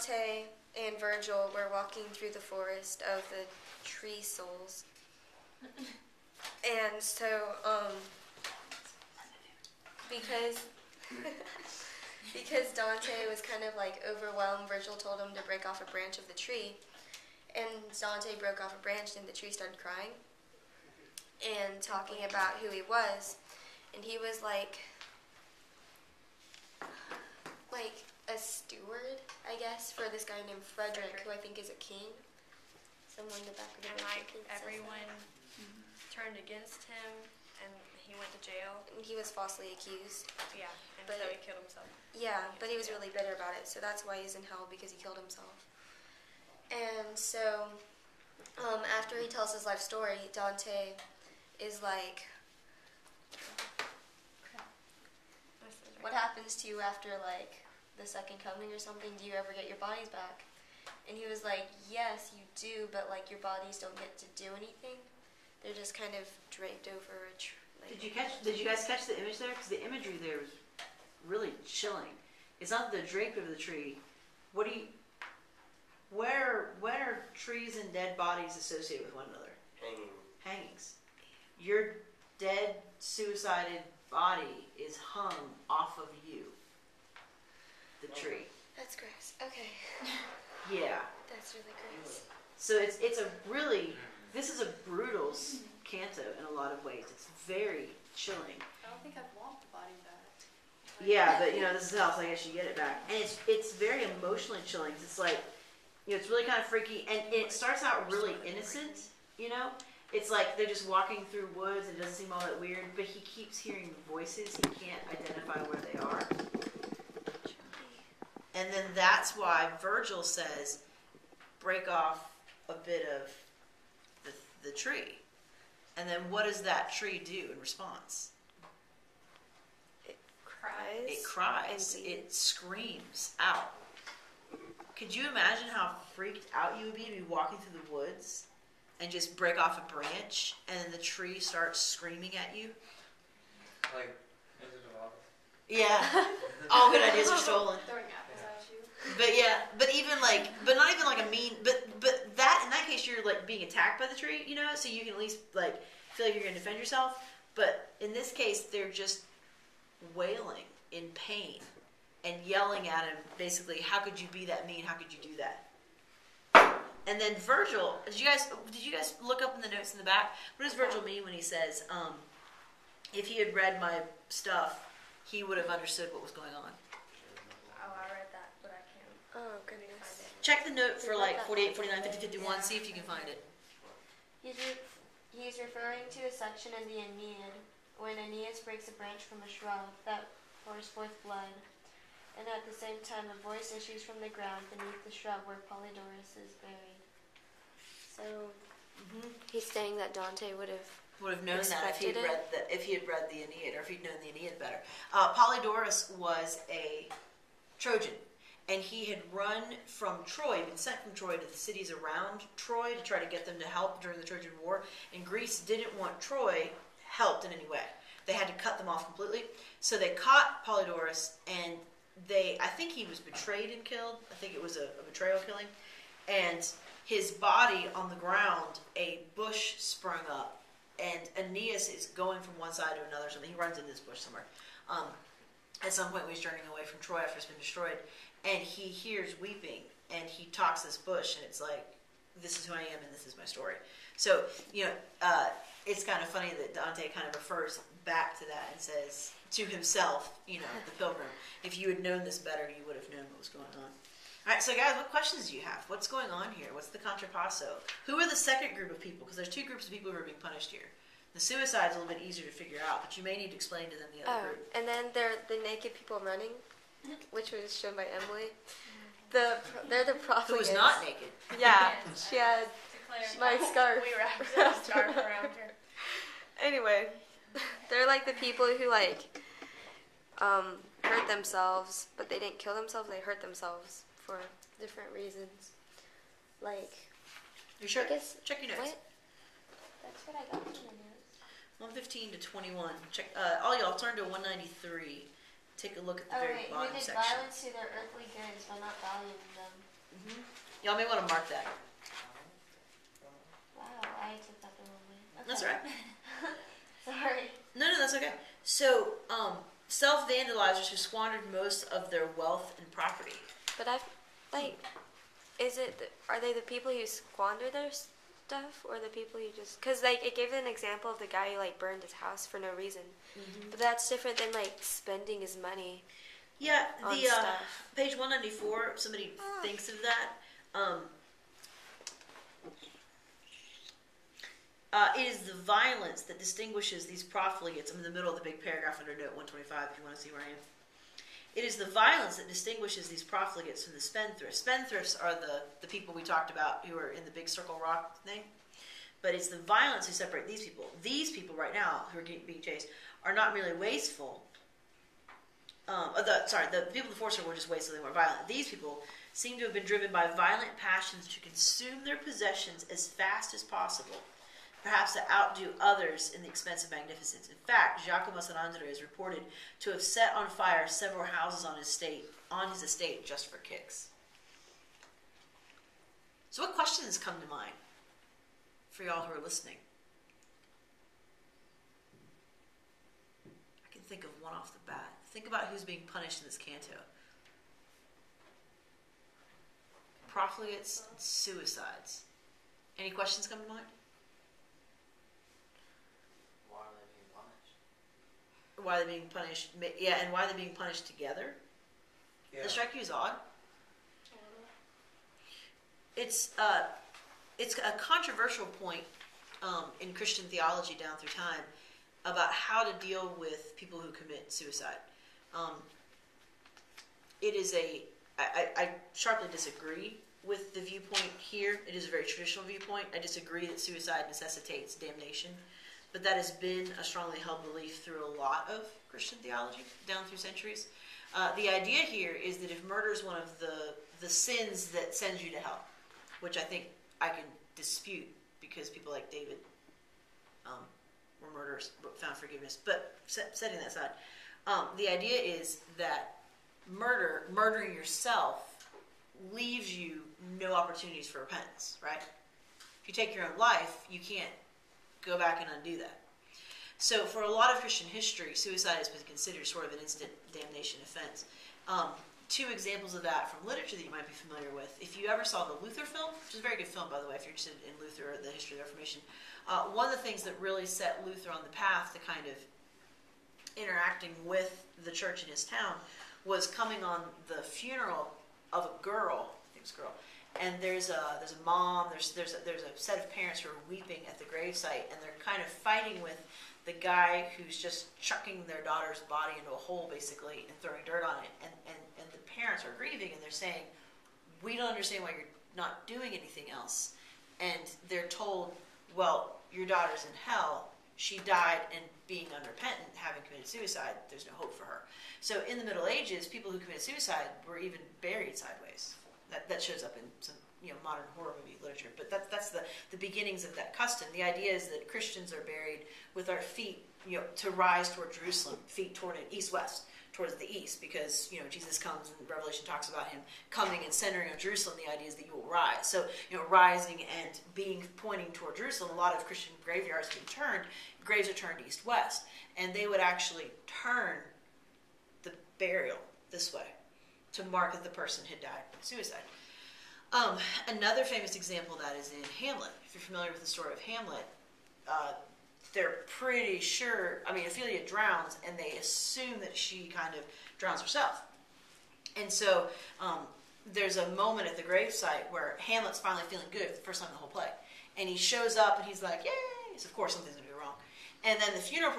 Dante and Virgil were walking through the forest of the tree souls. And so, because Dante was kind of like overwhelmed, Virgil told him to break off a branch of the tree. And Dante broke off a branch and the tree started crying and talking about who he was. And he was like a steward, I guess, for this guy named Frederick, who I think is a king. Somewhere in the back of the book. And everyone turned against him, and he went to jail. And he was falsely accused. Yeah, and so he killed himself. Yeah, but he was really bitter about it, so that's why he's in hell, because he killed himself. And so, after he tells his life story, Dante is like, what happens to you after, like, the second coming or something? Do you ever get your bodies back? And he was like, yes, you do, but, like, your bodies don't get to do anything. They're just kind of draped over a tree. Like, Did you guys catch the image there? Because the imagery there was really chilling. It's not the drape of the tree. Where are trees and dead bodies associated with one another? Hangings. Your dead, suicided body is hung off of you. The tree. That's gross. Okay. Yeah. That's really gross. So this is a brutal canto in a lot of ways. It's very chilling. I don't think I've walked the body back. Yeah, but this is how, so I guess you get it back. And it's very emotionally chilling. It's like, it's really kind of freaky, and it starts out really innocent, It's like they're just walking through woods, and it doesn't seem all that weird, but he keeps hearing voices. He can't identify where they are. And then that's why Virgil says, break off a bit of the tree. And then what does that tree do in response? It cries. It cries. It screams out. Could you imagine how freaked out you would be to be walking through the woods and just break off a branch and then the tree starts screaming at you? Like, is it a lot? Yeah. All good ideas are stolen. Throwing apples at you. But yeah, but not even like a mean, but that, in that case, you're like being attacked by the tree, so you can at least like feel like you're going to defend yourself. But in this case, they're just wailing in pain and yelling at him, basically, how could you be that mean? How could you do that? And then Virgil, did you guys look up in the notes in the back? What does Virgil mean when he says, if he had read my stuff, he would have understood what was going on? Oh, I read that, but I can't. Oh, goodness. Check the note for like 48, 49, 50, 51, see if you can find it. He's referring to a section in the Aeneid, when Aeneas breaks a branch from a shrub that pours forth blood. And at the same time, a voice issues from the ground beneath the shrub where Polydorus is buried. So he's saying that Dante would have known that if he had read the Aeneid, or if he'd known the Aeneid better. Polydorus was a Trojan, and he had run from Troy, been sent from Troy to the cities around Troy to try to get them to help during the Trojan War. And Greece didn't want Troy helped in any way. They had to cut them off completely. So they caught Polydorus, and I think he was betrayed and killed. I think it was a betrayal killing. And his body on the ground, a bush sprung up, and Aeneas is going from one side to another. Something he runs into this bush somewhere. At some point, when he's journeying away from Troy after it's been destroyed, and he hears weeping, and he talks this bush, and it's like, this is who I am, and this is my story. So it's kind of funny that Dante kind of refers back to that and says to himself, the pilgrim, if you had known this better, you would have known what was going on. All right, so guys, what questions do you have? What's going on here? What's the contrapasso? Who are the second group of people? Because there's two groups of people who are being punished here. The suicide's a little bit easier to figure out, but you may need to explain to them the other group. And then there are the naked people running, which was shown by Emily. They're the profligates. Who was not naked. Yeah, she had my scarf. We wrapped a scarf around her. Anyway, they're like the people who hurt themselves, but they didn't kill themselves. They hurt themselves for different reasons. Like, you sure? I guess, check your notes. What? That's what I got from the notes. 115 to 21. Check. All y'all turn to 193. Take a look at the very bottom who did section. violence to their earthly goods by not valuing them. Y'all may want to mark that. Wow, I took that the wrong way. Okay. That's all right. Sorry. No, that's okay. So, self-vandalizers who squandered most of their wealth and property. But are they the people who squander their stuff, or the people who just? Because it gave an example of the guy who burned his house for no reason. But that's different than spending his money. Yeah, on the stuff. page 194. Somebody thinks of that. It is the violence that distinguishes these profligates. I'm in the middle of the big paragraph under note 125 if you want to see where I am. It is the violence that distinguishes these profligates from the spendthrifts. Spendthrifts are the people we talked about who are in the big circle rock thing. But it's the violence who separate these people. These people right now who are being chased are not merely wasteful. The people before were just wasteful, they weren't violent. These people seem to have been driven by violent passions to consume their possessions as fast as possible, perhaps to outdo others in the expense of magnificence. In fact, Giacomo Sanandre is reported to have set on fire several houses on his estate just for kicks. So what questions come to mind for y'all who are listening? I can think of one off the bat. Think about who's being punished in this canto. Profligates and suicides. Any questions come to mind? Why are they being punished? Why they're being punished? Yeah, and why they're being punished together? Yeah. Does that strike you as odd? It's a controversial point in Christian theology down through time about how to deal with people who commit suicide. I sharply disagree with the viewpoint here. It is a very traditional viewpoint. I disagree that suicide necessitates damnation, but that has been a strongly held belief through a lot of Christian theology down through centuries. The idea here is that if murder is one of the sins that sends you to hell, which I think I can dispute because people like David were murderers but found forgiveness. But setting that aside, the idea is that murdering yourself leaves you no opportunities for repentance, right? If you take your own life, you can't go back and undo that. So for a lot of Christian history, suicide has been considered sort of an instant damnation offense. Two examples of that from literature that you might be familiar with. If you ever saw the Luther film, which is a very good film, by the way, if you're interested in Luther or the history of the Reformation, one of the things that really set Luther on the path to kind of interacting with the church in his town was coming on the funeral of a girl, I think it's a girl, and there's a mom, there's a set of parents who are weeping at the gravesite, and they're kind of fighting with the guy who's just chucking their daughter's body into a hole, basically, and throwing dirt on it, and the parents are grieving, and they're saying, we don't understand why you're not doing anything else. And they're told, well, your daughter's in hell. She died, and being unrepentant, having committed suicide, there's no hope for her. So in the Middle Ages, people who committed suicide were even buried sideways. That shows up in some modern horror movie literature. But that's the beginnings of that custom. The idea is that Christians are buried with our feet, to rise toward Jerusalem, feet toward it, east-west, towards the east, because Jesus comes and Revelation talks about him coming and centering on Jerusalem. The idea is that you will rise. So rising and pointing toward Jerusalem. A lot of Christian graveyards graves are turned east-west, and they would actually turn the burial this way to mark that the person had died by suicide. Another famous example of that is in Hamlet. If you're familiar with the story of Hamlet, they're pretty sure, Ophelia drowns, and they assume that she kind of drowns herself. And so there's a moment at the gravesite where Hamlet's finally feeling good for the first time in the whole play. And he shows up, and he's like, yay! So of course something's going to go wrong. And then the funeral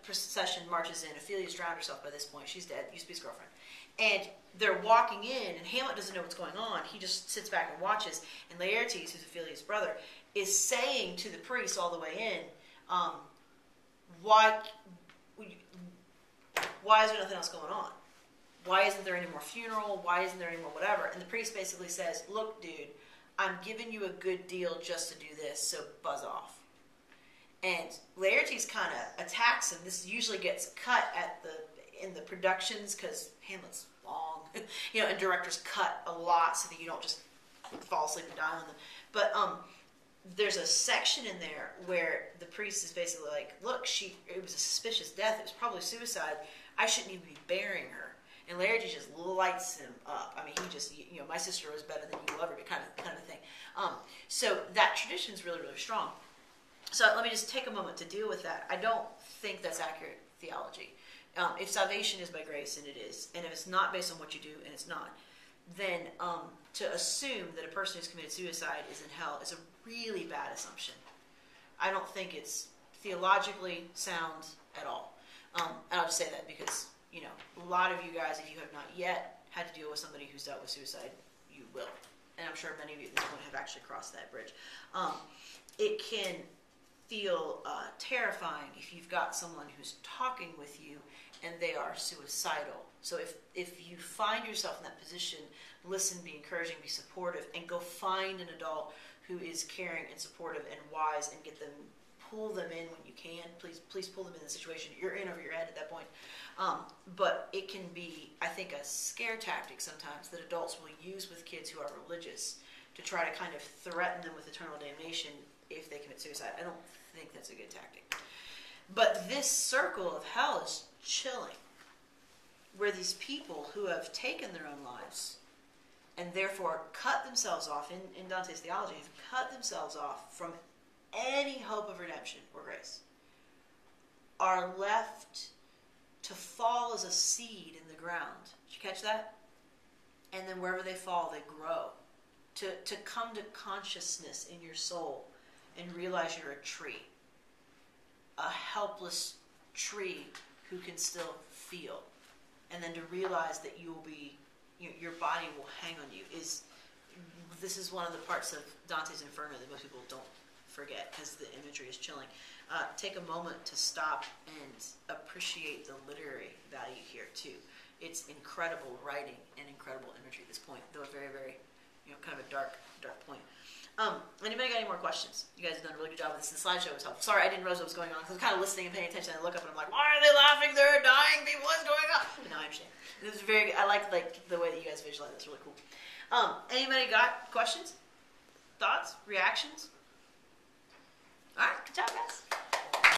procession marches in. Ophelia's drowned herself by this point. She's dead. Used to be his girlfriend. And they're walking in, and Hamlet doesn't know what's going on. He just sits back and watches. And Laertes, who's Ophelia's brother, is saying to the priest all the way in, why is there nothing else going on? Why isn't there any more funeral? Why isn't there any more whatever? And the priest basically says, look, dude, I'm giving you a good deal just to do this, so buzz off. And Laertes kind of attacks him. This usually gets cut in the productions because Hamlet's long, and directors cut a lot so that you don't just fall asleep and die on them. But there's a section in there where the priest is basically like, look, it was a suspicious death. It was probably suicide. I shouldn't even be burying her. And Laertes just lights him up. I mean, he just, my sister was better than you will ever be, kind of thing. So that tradition is really, really strong. So let me just take a moment to deal with that. I don't think that's accurate theology. If salvation is by grace, and it is, and if it's not based on what you do, and it's not, then to assume that a person who's committed suicide is in hell is a really bad assumption. I don't think it's theologically sound at all. And I'll just say that because, a lot of you guys, if you have not yet had to deal with somebody who's dealt with suicide, you will. And I'm sure many of you at this point have actually crossed that bridge. It can feel terrifying if you've got someone who's talking with you and they are suicidal. So if you find yourself in that position, listen, be encouraging, be supportive, and go find an adult who is caring and supportive and wise, and pull them in when you can. Please pull them in the situation you're in over your head at that point. But it can be, I think, a scare tactic sometimes that adults will use with kids who are religious to try to kind of threaten them with eternal damnation if they commit suicide. I don't think that's a good tactic. But this circle of hell is chilling, where these people who have taken their own lives and therefore cut themselves off, in Dante's theology, have cut themselves off from any hope of redemption or grace, are left to fall as a seed in the ground. Did you catch that? And then wherever they fall, they grow. To come to consciousness in your soul and realize you're a tree. A helpless tree who can still feel. And then to realize that you will be, your body will hang on you. This is one of the parts of Dante's Inferno that most people don't forget because the imagery is chilling. Take a moment to stop and appreciate the literary value here too. It's incredible writing and incredible imagery at this point, though a very, very, kind of a dark point. Anybody got any more questions? You guys have done a really good job with this. The slideshow was helpful. Sorry, I didn't realize what was going on because I was kind of listening and paying attention. And I look up and I'm like, why are they laughing? There are dying people. What's going on? But now I understand. It was very good. I like the way that you guys visualize it. It's really cool. Anybody got questions? Thoughts? Reactions? All right, good job, guys.